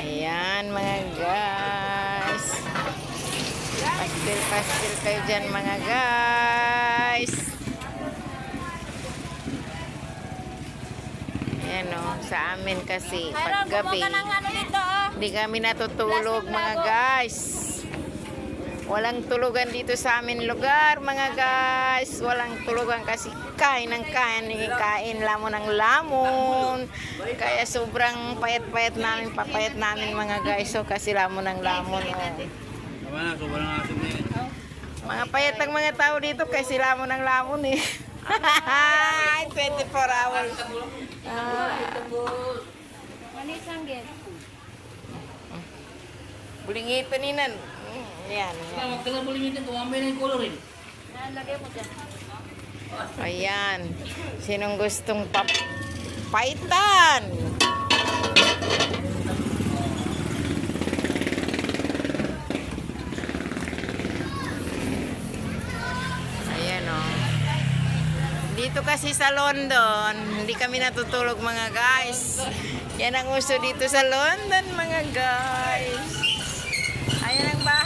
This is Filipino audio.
Ayan mga guys. Pastil kayo dyan mga guys. Ayan o, sa amin kasi paggabi hindi kami natutulog mga guys. Walang tulugan dito sa amin lugar mga guys. Walang tulugan kasi kain ng kain lamon ng lamon. Kaya sobrang payat-payat namin, papayat namin mga guys. So kasi lamon ng lamon mga payat ng mga tao dito kasi lamon ng lamon eh. 24 hours. Bulingito ninan. Yan. Ayan. Sinong gustong papaitan? Ayan o. Dito kasi sa London, hindi kami natutulog mga guys. Yan ang uso dito sa London mga guys. Ayan ang bahay.